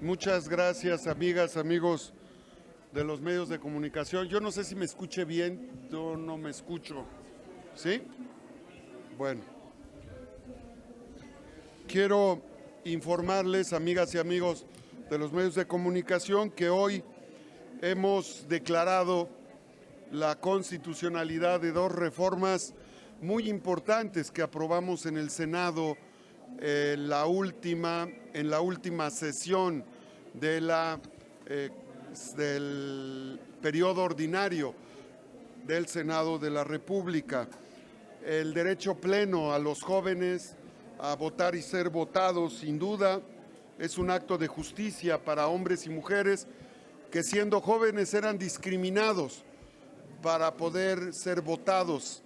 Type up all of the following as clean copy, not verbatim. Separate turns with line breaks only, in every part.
Muchas gracias, amigas, amigos de los medios de comunicación. Yo no sé si me escuche bien, yo no me escucho. ¿Sí? Bueno. Quiero informarles, amigas y amigos de los medios de comunicación, que hoy hemos declarado la constitucionalidad de dos reformas muy importantes que aprobamos en el Senado en la última sesión del periodo ordinario del Senado de la República. El derecho pleno a los jóvenes a votar y ser votados, sin duda, es un acto de justicia para hombres y mujeres que siendo jóvenes eran discriminados para poder ser votados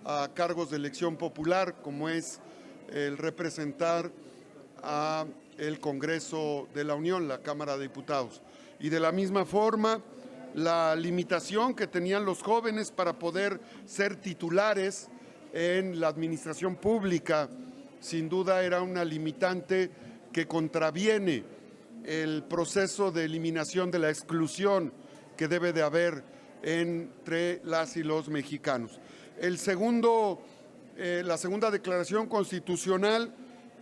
a cargos de elección popular, como es el representar a el Congreso de la Unión, la Cámara de Diputados. Y de la misma forma, la limitación que tenían los jóvenes para poder ser titulares en la administración pública, sin duda era una limitante que contraviene el proceso de eliminación de la exclusión que debe de haber entre las y los mexicanos. La segunda declaración constitucional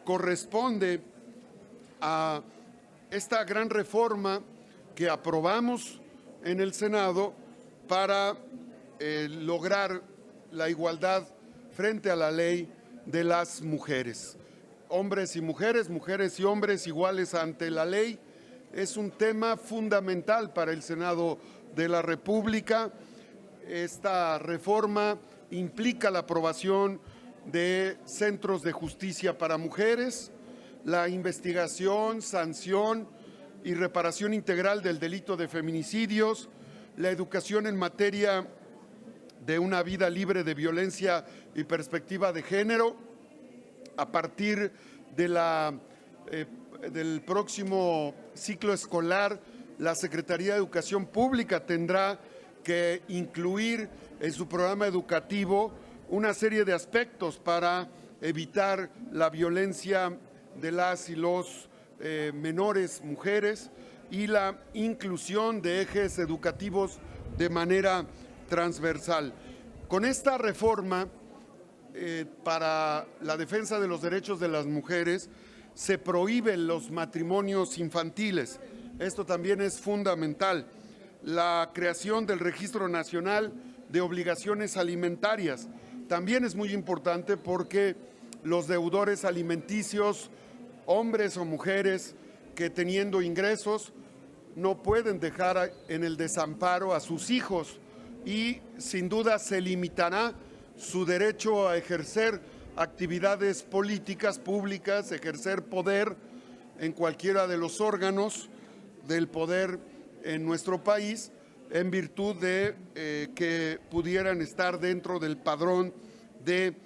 corresponde a esta gran reforma que aprobamos en el Senado para lograr la igualdad frente a la ley de las mujeres. Hombres y mujeres, mujeres y hombres iguales ante la ley, es un tema fundamental para el Senado de la República. Esta reforma implica la aprobación de centros de justicia para mujeres, la investigación, sanción y reparación integral del delito de feminicidios, la educación en materia de una vida libre de violencia y perspectiva de género. A partir del próximo ciclo escolar, la Secretaría de Educación Pública tendrá que incluir en su programa educativo una serie de aspectos para evitar la violencia de las y los menores mujeres y la inclusión de ejes educativos de manera transversal. Con esta reforma para la defensa de los derechos de las mujeres se prohíben los matrimonios infantiles. Esto también es fundamental. La creación del Registro Nacional de Obligaciones Alimentarias también es muy importante porque los deudores alimenticios, hombres o mujeres que teniendo ingresos no pueden dejar en el desamparo a sus hijos y sin duda se limitará su derecho a ejercer actividades políticas públicas, ejercer poder en cualquiera de los órganos del poder en nuestro país, en virtud de que pudieran estar dentro del padrón de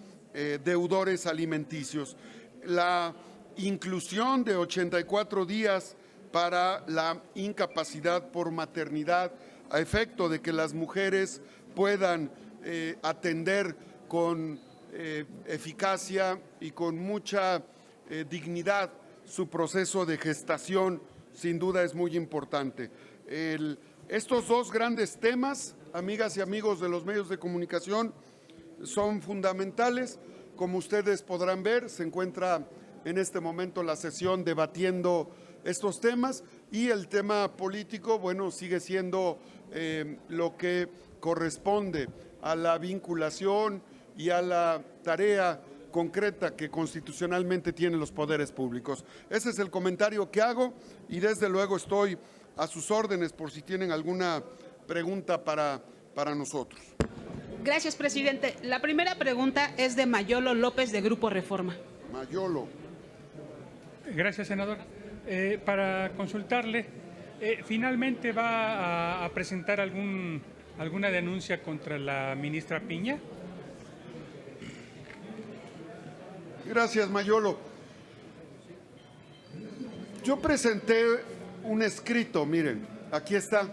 deudores alimenticios. La inclusión de 84 días para la incapacidad por maternidad a efecto de que las mujeres puedan atender con eficacia y con mucha dignidad su proceso de gestación, sin duda es muy importante. Estos dos grandes temas, amigas y amigos de los medios de comunicación, son fundamentales. Como ustedes podrán ver, se encuentra en este momento la sesión debatiendo estos temas y el tema político, bueno, sigue siendo lo que corresponde a la vinculación y a la tarea concreta que constitucionalmente tienen los poderes públicos. Ese es el comentario que hago y desde luego estoy a sus órdenes por si tienen alguna pregunta para nosotros.
Gracias, presidente. La primera pregunta es de Mayolo López, de Grupo Reforma.
Mayolo.
Gracias, senador. Para consultarle, ¿finalmente va a presentar alguna denuncia contra la ministra Piña?
Gracias, Mayolo. Yo presenté un escrito, miren, aquí está,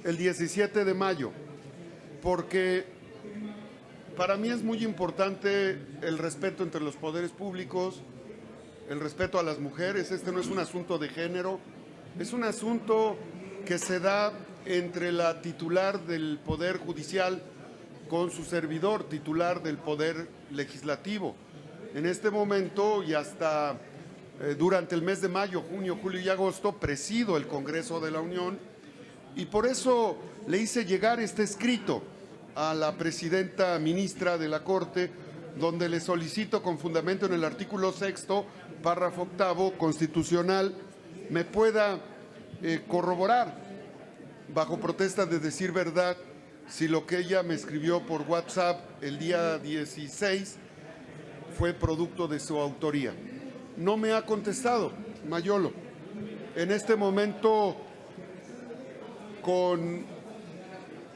el 17 de mayo, porque para mí es muy importante el respeto entre los poderes públicos, el respeto a las mujeres. Este no es un asunto de género, Es un asunto que se da entre la titular del Poder Judicial con su servidor, titular del Poder Legislativo. En este momento y hasta durante el mes de mayo, junio, julio y agosto presido el Congreso de la Unión y por eso le hice llegar este escrito a la presidenta ministra de la Corte, donde le solicito con fundamento en el artículo 6º, párrafo 8º constitucional, me pueda corroborar, bajo protesta de decir verdad, si lo que ella me escribió por WhatsApp el día 16 fue producto de su autoría. No me ha contestado, Mayolo. En este momento,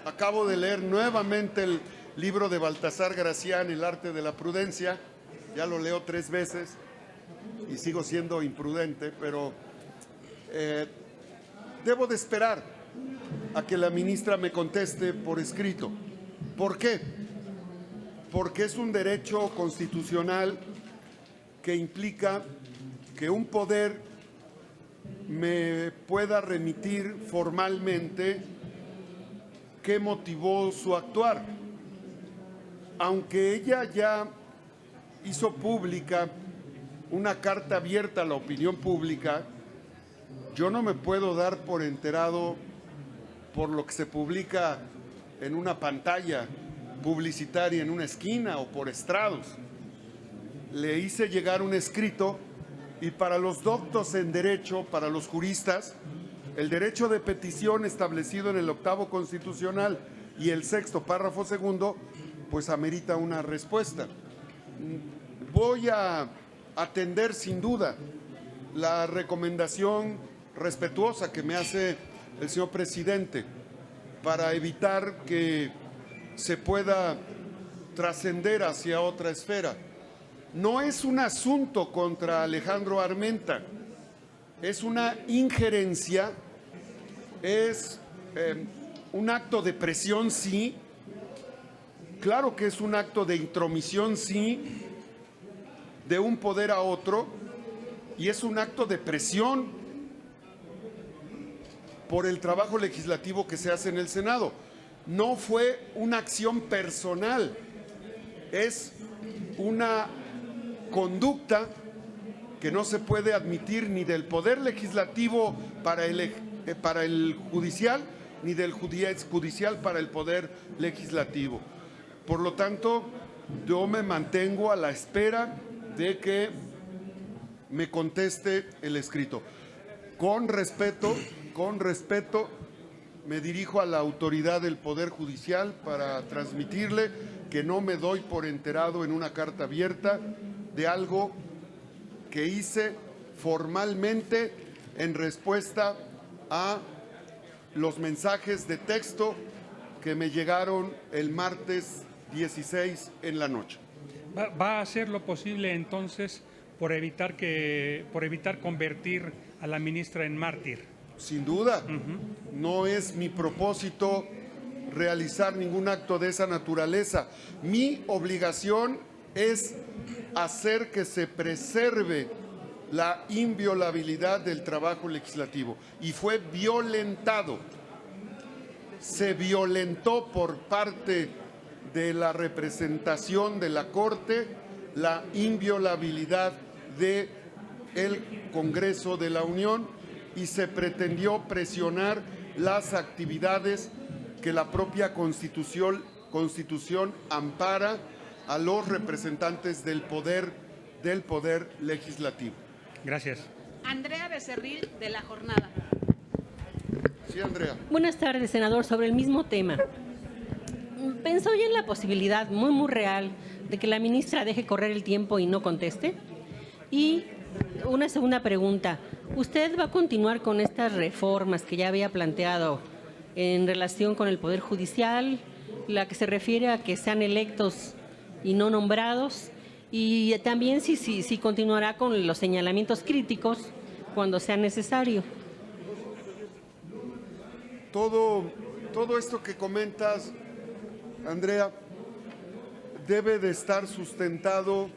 acabo de leer nuevamente el libro de Baltasar Gracián, El arte de la prudencia. Ya lo leo 3 veces y sigo siendo imprudente, pero debo de esperar a que la ministra me conteste por escrito. ¿Por qué? Porque es un derecho constitucional que implica que un poder me pueda remitir formalmente qué motivó su actuar. Aunque ella ya hizo pública una carta abierta a la opinión pública, yo no me puedo dar por enterado por lo que se publica en una pantalla publicitaria en una esquina o por estrados. Le hice llegar un escrito y para los doctos en derecho, para los juristas, el derecho de petición establecido en el 8º constitucional y el 6º párrafo 2º, pues amerita una respuesta. Voy a atender sin duda la recomendación respetuosa que me hace el señor presidente para evitar que se pueda trascender hacia otra esfera. No es un asunto contra Alejandro Armenta, es una injerencia, es un acto de presión, sí, claro que es un acto de intromisión, sí, de un poder a otro, y es un acto de presión por el trabajo legislativo que se hace en el Senado. No fue una acción personal, es una conducta que no se puede admitir ni del Poder Legislativo para el Judicial, ni del Judicial para el Poder Legislativo. Por lo tanto, yo me mantengo a la espera de que me conteste el escrito. Con respeto, me dirijo a la autoridad del Poder Judicial para transmitirle que no me doy por enterado en una carta abierta de algo que hice formalmente en respuesta a los mensajes de texto que me llegaron el martes 16 en la noche.
¿Va a hacer lo posible entonces por evitar convertir a la ministra en mártir?
Sin duda, no es mi propósito realizar ningún acto de esa naturaleza. Mi obligación es hacer que se preserve la inviolabilidad del trabajo legislativo y fue violentado. Se violentó por parte de la representación de la Corte la inviolabilidad del Congreso de la Unión y se pretendió presionar las actividades que la propia Constitución ampara a los representantes del poder legislativo.
Gracias.
Andrea Becerril, de La Jornada.
Sí, Andrea.
Buenas tardes, senador. Sobre el mismo tema, ¿pensó ya en la posibilidad muy real de que la ministra deje correr el tiempo y no conteste? Y una segunda pregunta, ¿usted va a continuar con estas reformas que ya había planteado en relación con el Poder Judicial, la que se refiere a que sean electos y no nombrados? Y también si continuará con los señalamientos críticos cuando sea necesario.
Todo esto que comentas, Andrea, debe de estar sustentado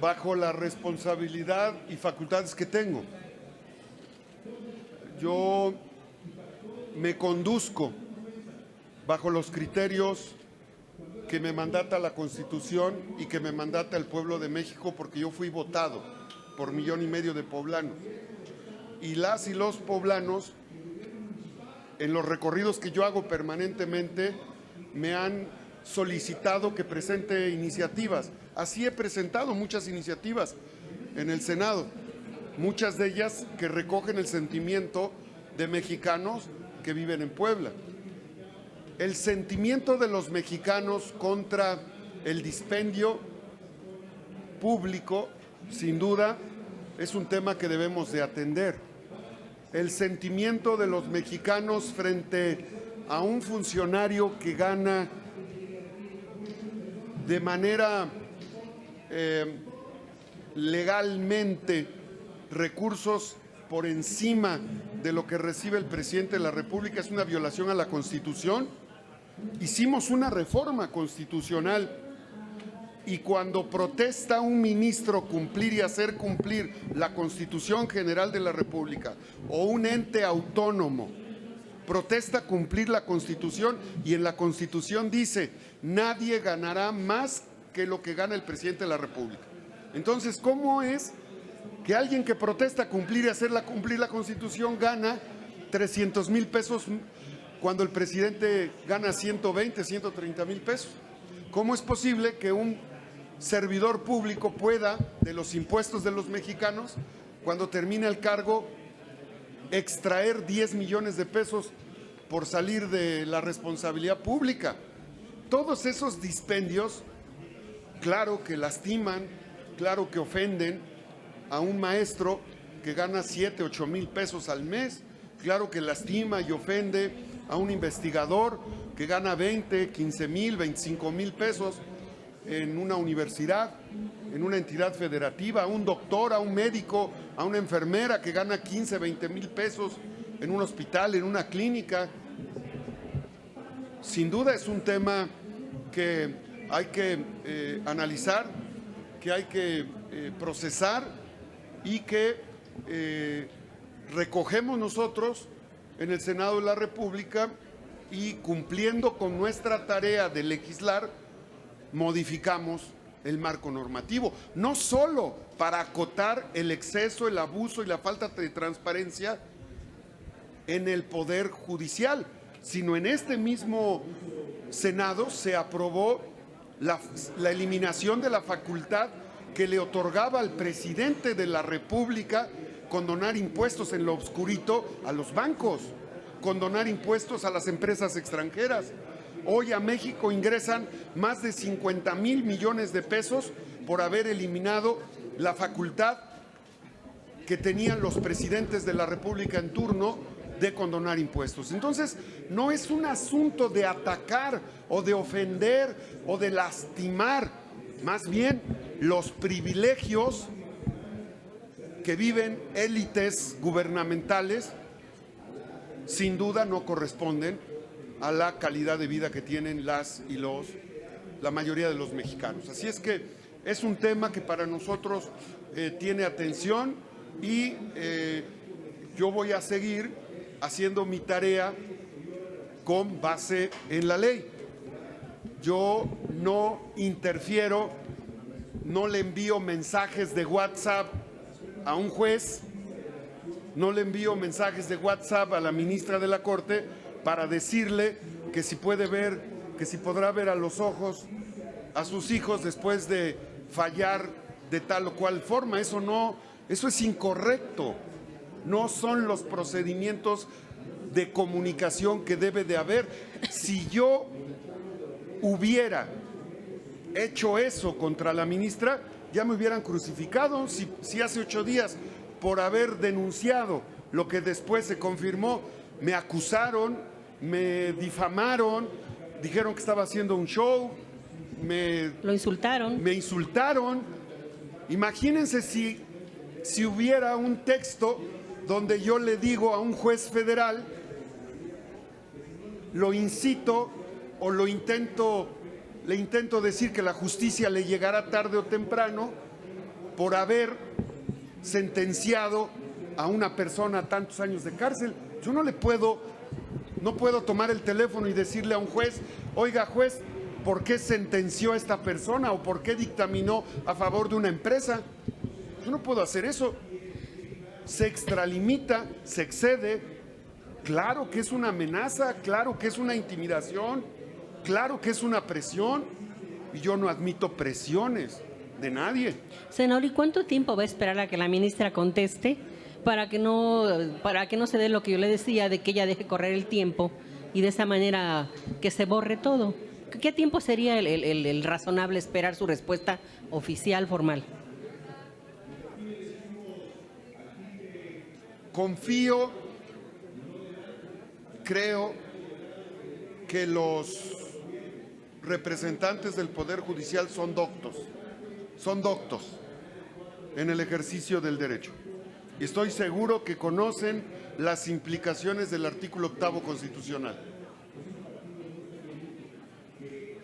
bajo la responsabilidad y facultades que tengo. yo me conduzco bajo los criterios que me mandata la Constitución y que me mandata el pueblo de México, porque yo fui votado por 1,5 millones de poblanos. Y las y los poblanos, en los recorridos que yo hago permanentemente, me han solicitado que presente iniciativas. Así he presentado muchas iniciativas en el Senado, muchas de ellas que recogen el sentimiento de mexicanos que viven en Puebla. El sentimiento de los mexicanos contra el dispendio público, sin duda, es un tema que debemos de atender. El sentimiento de los mexicanos frente a un funcionario que gana de manera legalmente recursos por encima de lo que recibe el presidente de la República es una violación a la Constitución. Hicimos una reforma constitucional y cuando protesta un ministro cumplir y hacer cumplir la Constitución General de la República o un ente autónomo protesta cumplir la Constitución y en la Constitución dice nadie ganará más que lo que gana el presidente de la República. Entonces, ¿cómo es que alguien que protesta cumplir y hacerla cumplir la Constitución gana 300,000 pesos cuando el presidente gana 120, 130,000 pesos? ¿Cómo es posible que un servidor público pueda, de los impuestos de los mexicanos, cuando termine el cargo, extraer 10 millones de pesos por salir de la responsabilidad pública? Todos esos dispendios, claro que lastiman, claro que ofenden a un maestro que gana 7, 8 mil pesos al mes, claro que lastima y ofende a un investigador que gana 20, 15 mil, 25 mil pesos en una universidad, en una entidad federativa, a un doctor, a un médico, a una enfermera que gana 15, 20 mil pesos en un hospital, en una clínica. Sin duda es un tema que hay que analizar, que hay que procesar y que recogemos nosotros en el Senado de la República y cumpliendo con nuestra tarea de legislar, modificamos el marco normativo, no solo para acotar el exceso, el abuso y la falta de transparencia en el Poder Judicial, sino en este mismo Senado se aprobó la eliminación de la facultad que le otorgaba al presidente de la República condonar impuestos en lo oscurito a los bancos, condonar impuestos a las empresas extranjeras. Hoy a México ingresan más de 50,000 millones de pesos por haber eliminado la facultad que tenían los presidentes de la República en turno de condonar impuestos. Entonces, no es un asunto de atacar o de ofender o de lastimar, más bien los privilegios que viven élites gubernamentales sin duda no corresponden a la calidad de vida que tienen las y la mayoría de los mexicanos. Así es que es un tema que para nosotros tiene atención y yo voy a seguir haciendo mi tarea con base en la ley. Yo no interfiero, no le envío mensajes de WhatsApp a un juez, no le envío mensajes de WhatsApp a la ministra de la Corte para decirle que si puede ver, que si podrá ver a los ojos a sus hijos después de fallar de tal o cual forma. Eso es incorrecto. No son los procedimientos de comunicación que debe de haber. Si yo hubiera hecho eso contra la ministra, ya me hubieran crucificado. Si hace 8 días, por haber denunciado lo que después se confirmó, me acusaron, me difamaron, dijeron que estaba haciendo un show,
lo insultaron.
Me insultaron. Imagínense si hubiera un texto donde yo le digo a un juez federal, lo incito o le intento decir que la justicia le llegará tarde o temprano por haber sentenciado a una persona tantos años de cárcel. Yo no puedo tomar el teléfono y decirle a un juez, oiga juez, ¿por qué sentenció a esta persona o por qué dictaminó a favor de una empresa? Yo no puedo hacer eso. Se extralimita, se excede. Claro que es una amenaza, claro que es una intimidación, claro que es una presión. Y yo no admito presiones de nadie.
Senador, ¿y cuánto tiempo va a esperar a que la ministra conteste para que no se dé lo que yo le decía, de que ella deje correr el tiempo y de esa manera que se borre todo? ¿Qué tiempo sería el razonable esperar su respuesta oficial, formal?
Creo que los representantes del Poder Judicial son doctos en el ejercicio del derecho. Y estoy seguro que conocen las implicaciones del artículo 8º constitucional.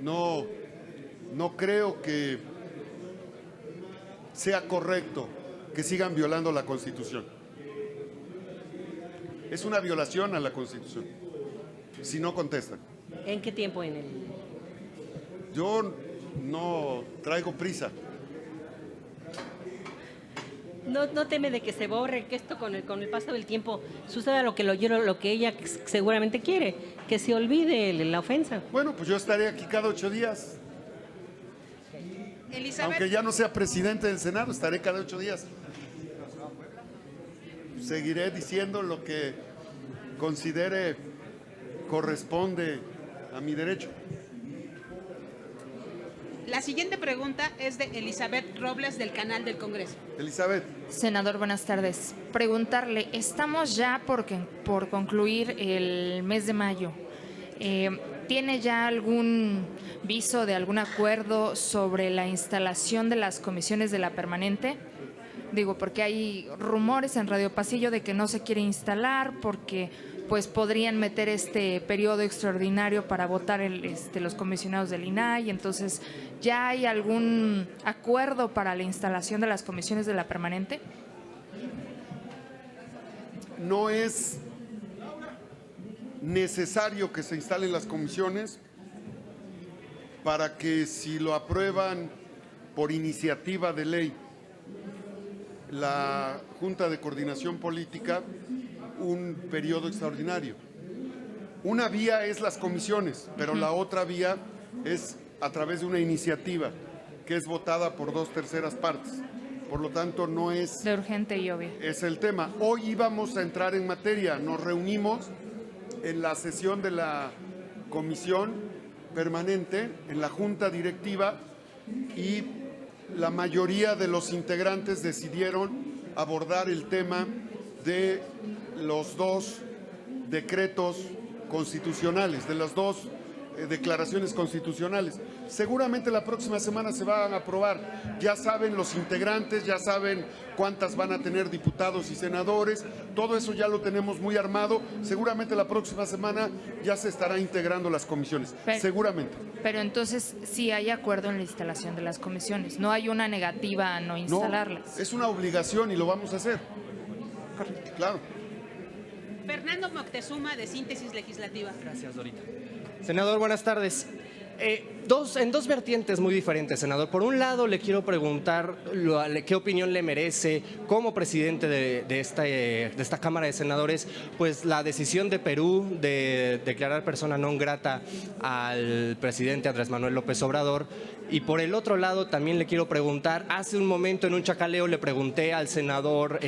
No creo que sea correcto que sigan violando la Constitución. Es una violación a la Constitución, si no contestan.
¿En qué tiempo en él?
Yo no traigo prisa.
¿No teme de que se borre, que esto con el paso del tiempo suceda lo que ella seguramente quiere, que se olvide la ofensa?
Bueno, pues yo estaré aquí cada 8 días.
Elizabeth,
Aunque ya no sea presidente del Senado, estaré cada 8 días. Seguiré diciendo lo que considere corresponde a mi derecho.
la siguiente pregunta es de Elizabeth Robles del Canal del Congreso.
Elizabeth.
Senador, buenas tardes. Preguntarle, estamos ya por concluir el mes de mayo. ¿Tiene ya algún viso de algún acuerdo sobre la instalación de las comisiones de la permanente? Digo, porque hay rumores en Radio Pasillo de que no se quiere instalar porque pues podrían meter este periodo extraordinario para votar los comisionados del INAI. Entonces, ¿ya hay algún acuerdo para la instalación de las comisiones de la permanente?
No es necesario que se instalen las comisiones para que, si lo aprueban por iniciativa de ley la Junta de Coordinación Política, un periodo extraordinario. Una vía es las comisiones, pero la otra vía es a través de una iniciativa que es votada por 2/3 partes. Por lo tanto, no es
De urgente y obvio.
es el tema. Hoy íbamos a entrar en materia. Nos reunimos en la sesión de la comisión permanente, en la junta directiva, y la mayoría de los integrantes decidieron abordar el tema de los 2 decretos constitucionales, de las 2 declaraciones constitucionales. Seguramente la próxima semana se van a aprobar. Ya saben los integrantes, ya saben cuántas van a tener diputados y senadores. Todo eso ya lo tenemos muy armado. Seguramente la próxima semana ya se estará integrando las comisiones. Seguramente.
Pero entonces sí hay acuerdo en la instalación de las comisiones. No hay una negativa a no instalarlas.
No, es una obligación y lo vamos a hacer.
Correcto.
Claro.
Fernando Moctezuma, de Síntesis Legislativa.
Gracias, Dorita. Senador, buenas tardes. En dos vertientes muy diferentes, senador. Por un lado, le quiero preguntar qué opinión le merece como presidente de esta Cámara de Senadores, pues la decisión de Perú de declarar persona non grata al presidente Andrés Manuel López Obrador. Y por el otro lado, también le quiero preguntar, hace un momento en un chacaleo le pregunté al senador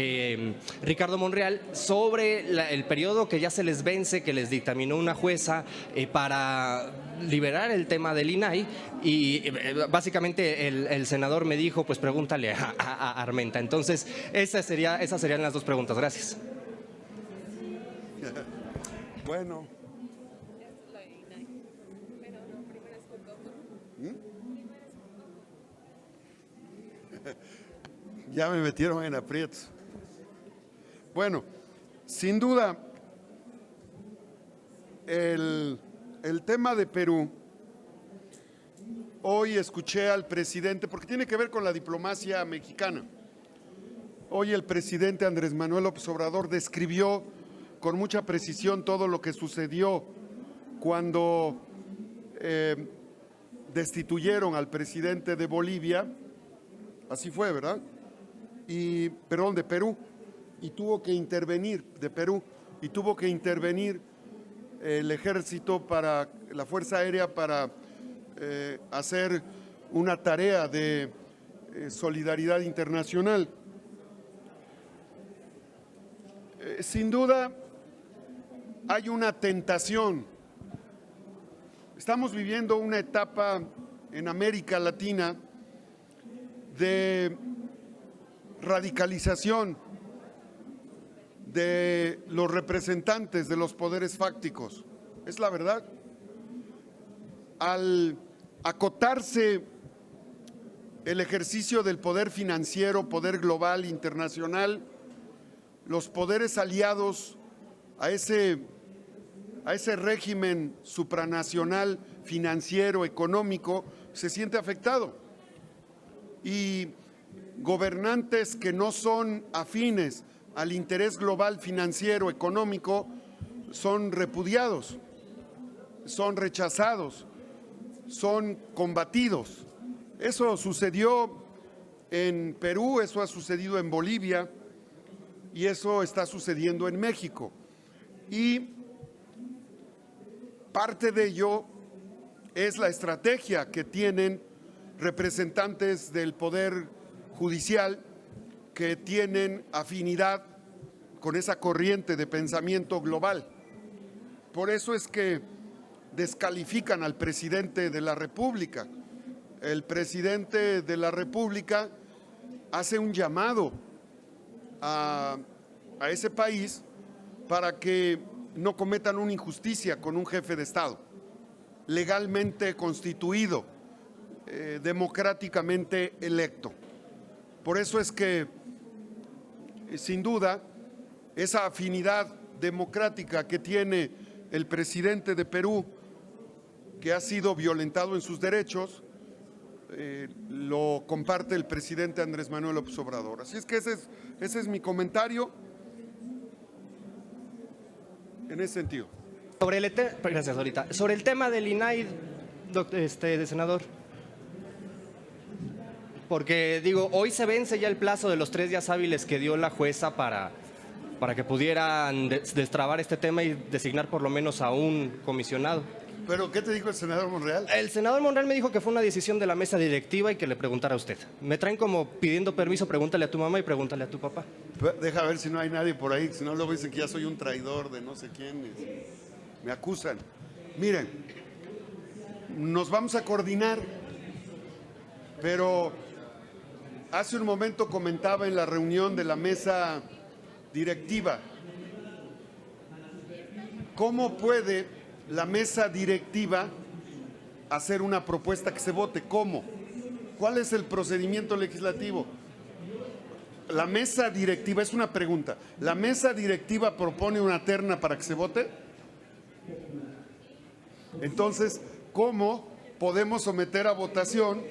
Ricardo Monreal sobre el periodo que ya se les vence, que les dictaminó una jueza para liberar el tema del INAI, y básicamente el senador me dijo, pues pregúntale a Armenta. Entonces, esas serían las dos preguntas. Gracias.
Bueno. Ya me metieron en aprietos. Bueno, sin duda, el tema de Perú, hoy escuché al presidente, porque tiene que ver con la diplomacia mexicana. Hoy el presidente Andrés Manuel López Obrador describió con mucha precisión todo lo que sucedió cuando destituyeron al presidente de Bolivia, así fue, ¿verdad? Perdón, de Perú, y tuvo que intervenir, de Perú, y tuvo que intervenir el ejército para, la Fuerza Aérea para hacer una tarea de solidaridad internacional. Sin duda, hay una tentación. Estamos viviendo una etapa en América Latina de radicalización de los representantes de los poderes fácticos. Es la verdad. Al acotarse el ejercicio del poder financiero, poder global, internacional, los poderes aliados a ese régimen supranacional, financiero, económico, se siente afectado. Y gobernantes que no son afines al interés global financiero, económico, son repudiados, son rechazados, son combatidos. Eso sucedió en Perú, eso ha sucedido en Bolivia y eso está sucediendo en México. Y parte de ello es la estrategia que tienen representantes del Poder Judicial que tienen afinidad con esa corriente de pensamiento global. Por eso es que descalifican al presidente de la República. El presidente de la República hace un llamado a ese país para que no cometan una injusticia con un jefe de Estado, legalmente constituido, democráticamente electo. Por eso es que, sin duda, esa afinidad democrática que tiene el presidente de Perú, que ha sido violentado en sus derechos, lo comparte el presidente Andrés Manuel López Obrador. Así es que ese es mi comentario en ese sentido.
Gracias, ahorita. Sobre el tema del INAI, senador. Porque digo, hoy se vence ya el plazo de los 3 días hábiles que dio la jueza para que pudieran destrabar este tema y designar por lo menos a un comisionado.
¿Pero qué te dijo el senador Monreal?
El senador Monreal me dijo que fue una decisión de la mesa directiva y que le preguntara a usted. Me traen como pidiendo permiso, pregúntale a tu mamá y pregúntale a tu papá.
Deja ver si no hay nadie por ahí, si no luego dicen que ya soy un traidor de no sé quién. Me acusan. Miren, nos vamos a coordinar, pero hace un momento comentaba en la reunión de la mesa directiva, ¿cómo puede la mesa directiva hacer una propuesta que se vote? ¿Cómo? ¿Cuál es el procedimiento legislativo? La mesa directiva, es una pregunta, ¿la mesa directiva propone una terna para que se vote? Entonces, ¿cómo podemos someter a votación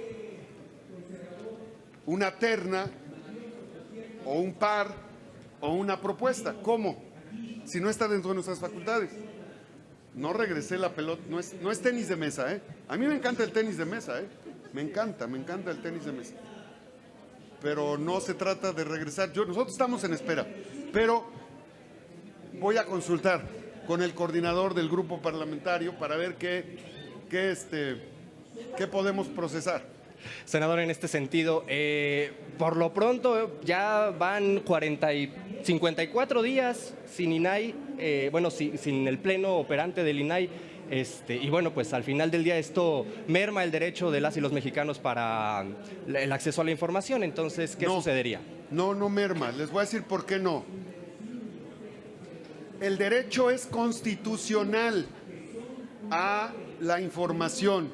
una terna o un par o una propuesta? ¿Cómo? Si no está dentro de nuestras facultades. No regresé la pelota, no es tenis de mesa, ¿eh? A mí me encanta el tenis de mesa, ¿eh? Me encanta el tenis de mesa. Pero no se trata de regresar. Nosotros estamos en espera, pero voy a consultar con el coordinador del grupo parlamentario para ver qué podemos procesar.
Senador, en este sentido, por lo pronto ya van 54 días sin INAI, sin el pleno operante del INAI, y bueno, pues al final del día esto merma el derecho de las y los mexicanos para el acceso a la información. Entonces, ¿qué sucedería?
No merma. Les voy a decir por qué no. El derecho es constitucional a la información.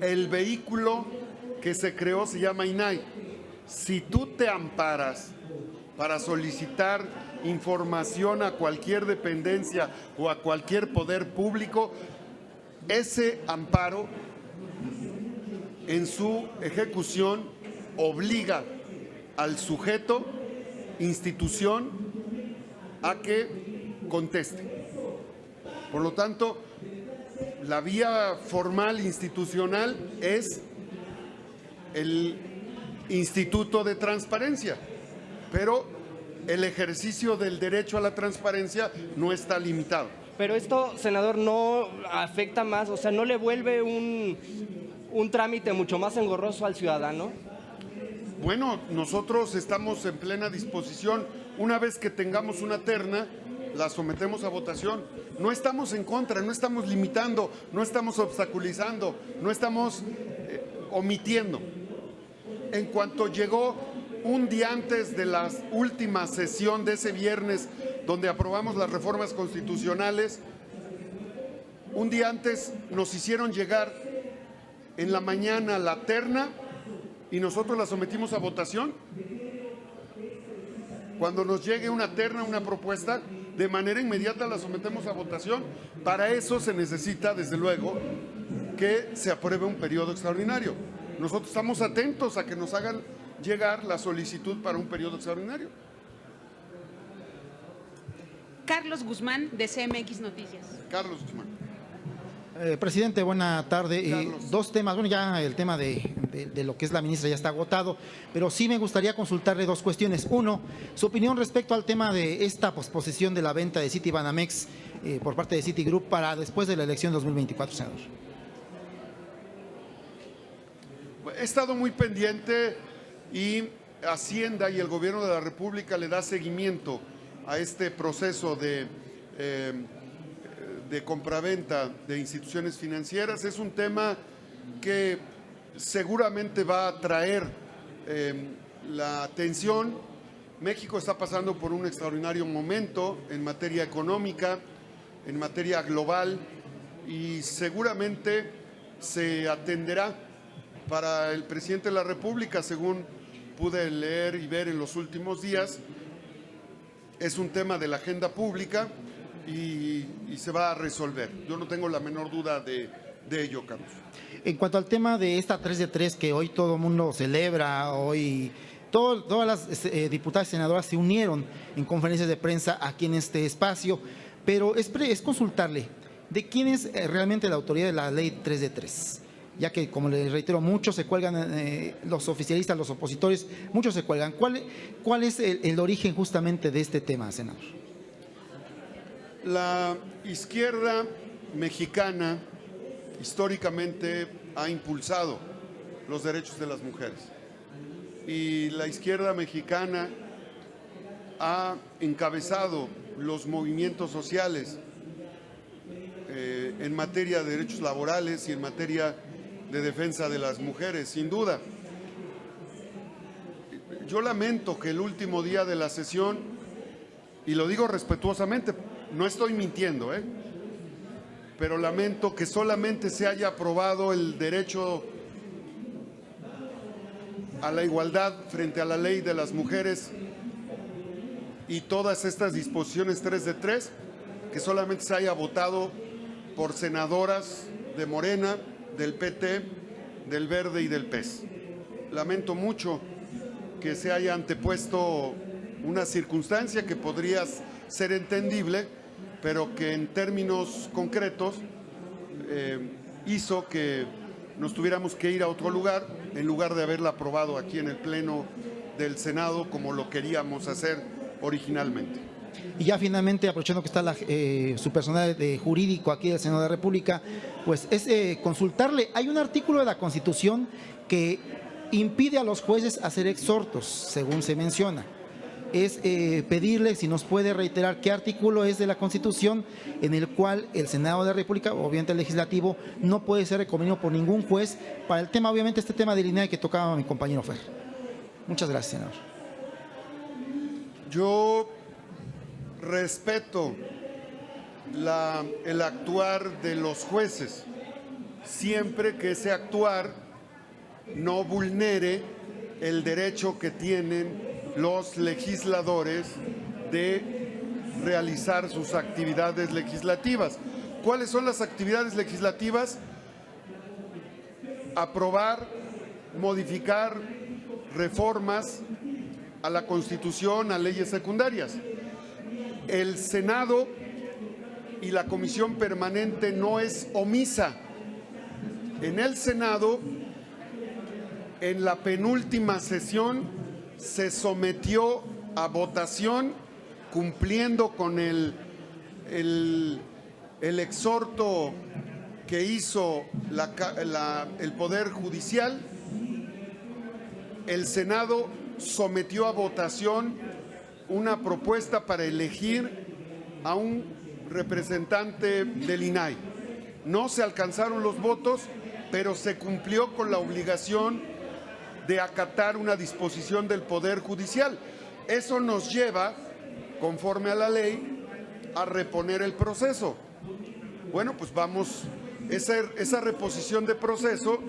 El vehículo que se creó se llama INAI. Si tú te amparas para solicitar información a cualquier dependencia o a cualquier poder público, ese amparo en su ejecución obliga al sujeto institución a que conteste. Por lo tanto, la vía formal institucional es el Instituto de Transparencia, pero el ejercicio del derecho a la transparencia no está limitado.
Pero esto, senador, no afecta más, o sea, no le vuelve un trámite mucho más engorroso al ciudadano.
Bueno, nosotros estamos en plena disposición. Una vez que tengamos una terna, la sometemos a votación. No estamos en contra, no estamos limitando, no estamos obstaculizando, no estamos omitiendo. En cuanto llegó un día antes de la última sesión de ese viernes, donde aprobamos las reformas constitucionales, un día antes nos hicieron llegar en la mañana la terna y nosotros la sometimos a votación. Cuando nos llegue una terna, una propuesta, de manera inmediata la sometemos a votación. Para eso se necesita, desde luego, que se apruebe un periodo extraordinario. Nosotros estamos atentos a que nos hagan llegar la solicitud para un periodo extraordinario.
Carlos Guzmán, de CMX Noticias.
Carlos Guzmán.
Presidente, buena tarde.
Carlos.
Dos temas. Bueno, ya el tema de lo que es la ministra ya está agotado, pero sí me gustaría consultarle dos cuestiones. Uno, su opinión respecto al tema de esta posposición de la venta de Citibanamex por parte de Citigroup para después de la elección 2024, senador.
He estado muy pendiente y Hacienda y el Gobierno de la República le da seguimiento a este proceso de compraventa de instituciones financieras. Es un tema que seguramente va a atraer la atención. México está pasando por un extraordinario momento en materia económica, en materia global, y seguramente se atenderá. Para el presidente de la República, según pude leer y ver en los últimos días, es un tema de la agenda pública y se va a resolver. Yo no tengo la menor duda de ello, Carlos.
En cuanto al tema de esta 3 de 3 que hoy todo el mundo celebra, hoy todas las diputadas y senadoras se unieron en conferencias de prensa aquí en este espacio, pero es consultarle de quién es realmente la autoridad de la ley 3 de 3. Ya que, como les reitero, muchos se cuelgan, los oficialistas, los opositores, muchos se cuelgan. ¿Cuál es el origen justamente de este tema, senador?
La izquierda mexicana históricamente ha impulsado los derechos de las mujeres y la izquierda mexicana ha encabezado los movimientos sociales en materia de derechos laborales y en materia de defensa de las mujeres, sin duda. Yo lamento que el último día de la sesión, y lo digo respetuosamente, no estoy mintiendo, pero lamento que solamente se haya aprobado el derecho a la igualdad frente a la ley de las mujeres y todas estas disposiciones 3 de 3, que solamente se haya votado por senadoras de Morena, del PT, del Verde y del PES. Lamento mucho que se haya antepuesto una circunstancia que podría ser entendible, pero que en términos concretos hizo que nos tuviéramos que ir a otro lugar, en lugar de haberla aprobado aquí en el Pleno del Senado como lo queríamos hacer originalmente.
Y ya finalmente, aprovechando que está su personal de jurídico aquí del Senado de la República, pues es consultarle. Hay un artículo de la Constitución que impide a los jueces hacer exhortos, según se menciona. Es pedirle si nos puede reiterar qué artículo es de la Constitución en el cual el Senado de la República, obviamente el Legislativo, no puede ser reconvenido por ningún juez para el tema, obviamente este tema del INAI que tocaba mi compañero Fer. Muchas gracias, senador.
Yo respeto el actuar de los jueces, siempre que ese actuar no vulnere el derecho que tienen los legisladores de realizar sus actividades legislativas. ¿Cuáles son las actividades legislativas? Aprobar, modificar reformas a la Constitución, a leyes secundarias. El Senado y la Comisión Permanente no es omisa. En el Senado, en la penúltima sesión, se sometió a votación, cumpliendo con el exhorto que hizo el Poder Judicial. El Senado sometió a votación una propuesta para elegir a un representante del INAI. No se alcanzaron los votos, pero se cumplió con la obligación de acatar una disposición del Poder Judicial. Eso nos lleva, conforme a la ley, a reponer el proceso. Bueno, pues vamos, esa reposición de proceso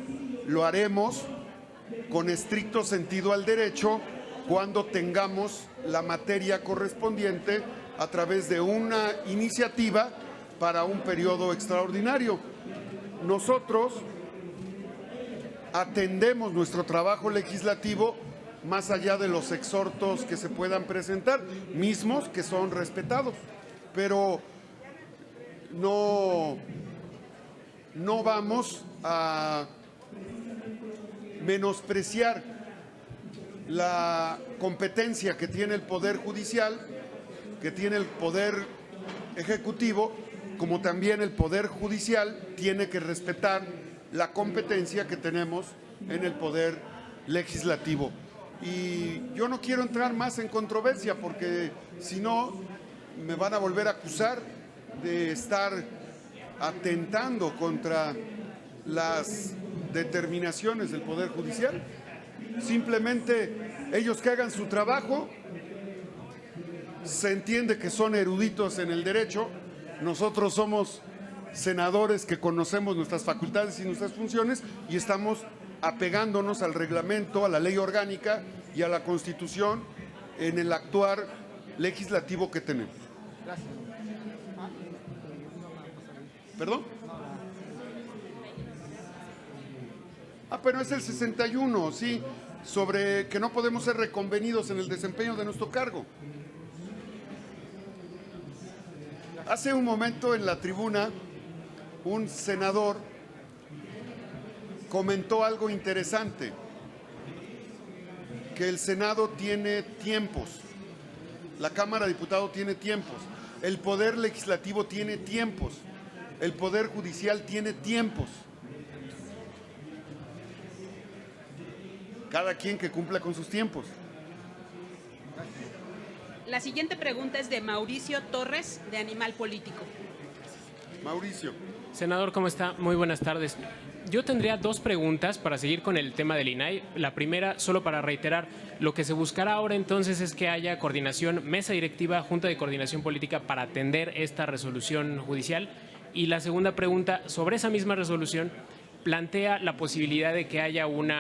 lo haremos con estricto sentido al derecho cuando tengamos la materia correspondiente a través de una iniciativa para un periodo extraordinario. Nosotros atendemos nuestro trabajo legislativo más allá de los exhortos que se puedan presentar, mismos que son respetados, pero no vamos a menospreciar la competencia que tiene el Poder Judicial, que tiene el Poder Ejecutivo, como también el Poder Judicial tiene que respetar la competencia que tenemos en el Poder Legislativo. Y yo no quiero entrar más en controversia porque si no me van a volver a acusar de estar atentando contra las determinaciones del Poder Judicial. Simplemente ellos que hagan su trabajo, se entiende que son eruditos en el derecho. Nosotros somos senadores que conocemos nuestras facultades y nuestras funciones y estamos apegándonos al reglamento, a la ley orgánica y a la Constitución en el actuar legislativo que tenemos.
Gracias.
¿Perdón? Pero es el 61, sí, sobre que no podemos ser reconvenidos en el desempeño de nuestro cargo. Hace un momento en la tribuna, un senador comentó algo interesante, que el Senado tiene tiempos, la Cámara de Diputados tiene tiempos, el Poder Legislativo tiene tiempos, el Poder Judicial tiene tiempos. Cada quien que cumpla con sus tiempos.
La siguiente pregunta es de Mauricio Torres, de Animal Político.
Mauricio.
Senador, ¿cómo está? Muy buenas tardes. Yo tendría dos preguntas para seguir con el tema del INAI. La primera, solo para reiterar, lo que se buscará ahora entonces es que haya coordinación, mesa directiva, junta de coordinación política para atender esta resolución judicial. Y la segunda pregunta, sobre esa misma resolución, plantea la posibilidad de que haya un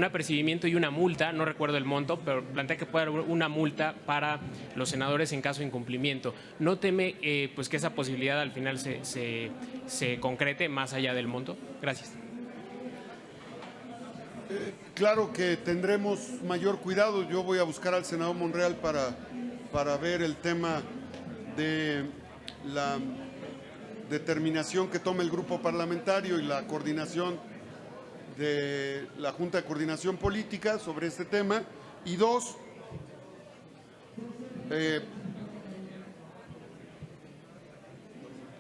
apercibimiento y una multa, no recuerdo el monto, pero plantea que pueda haber una multa para los senadores en caso de incumplimiento. ¿No teme pues que esa posibilidad al final se concrete más allá del monto? Gracias.
Claro que tendremos mayor cuidado. Yo voy a buscar al senador Monreal para ver el tema de la determinación que tome el grupo parlamentario y la coordinación de la Junta de Coordinación Política sobre este tema. Y dos,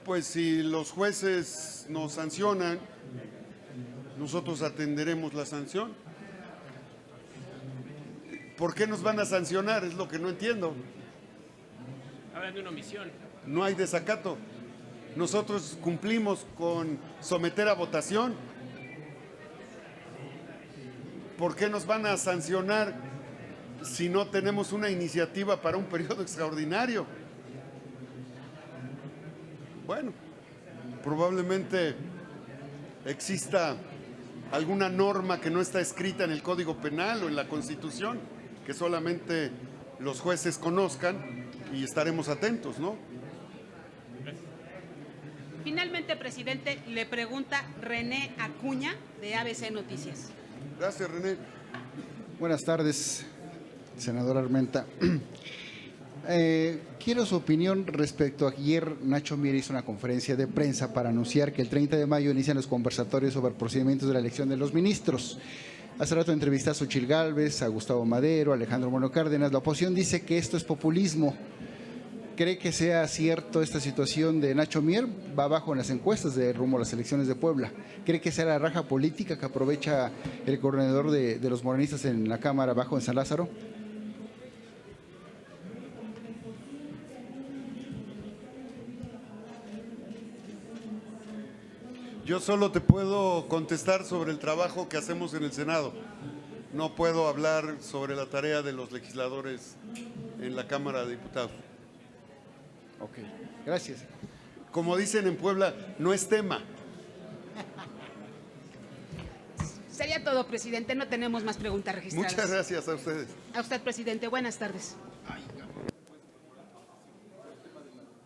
pues si los jueces nos sancionan, nosotros atenderemos la sanción. ¿Por qué nos van a sancionar? Es lo que no entiendo.
Hablan de una omisión.
No hay desacato. Nosotros cumplimos con someter a votación. ¿Por qué nos van a sancionar si no tenemos una iniciativa para un periodo extraordinario? Bueno, probablemente exista alguna norma que no está escrita en el Código Penal o en la Constitución, que solamente los jueces conozcan y estaremos atentos, ¿no?
Finalmente, presidente, le pregunta René Acuña, de ABC Noticias.
Gracias, René.
Buenas tardes. Senador Armenta. Quiero su opinión respecto a ayer Nacho Mier hizo una conferencia de prensa para anunciar que el 30 de mayo inician los conversatorios sobre procedimientos de la elección de los ministros. Hace rato entrevisté a Xochitl Gálvez, a Gustavo Madero, a Alejandro Moreno Cárdenas. La oposición dice que esto es populismo. ¿Cree que sea cierto esta situación de Nacho Mier? Va abajo en las encuestas de rumbo a las elecciones de Puebla. ¿Cree que sea la raja política que aprovecha el coordinador de los morenistas en la Cámara abajo en San Lázaro?
Yo solo te puedo contestar sobre el trabajo que hacemos en el Senado. No puedo hablar sobre la tarea de los legisladores en la Cámara de Diputados.
Ok, gracias.
Como dicen en Puebla, no es tema.
Sería todo, presidente. No tenemos más preguntas registradas.
Muchas gracias a ustedes.
A usted, presidente. Buenas tardes.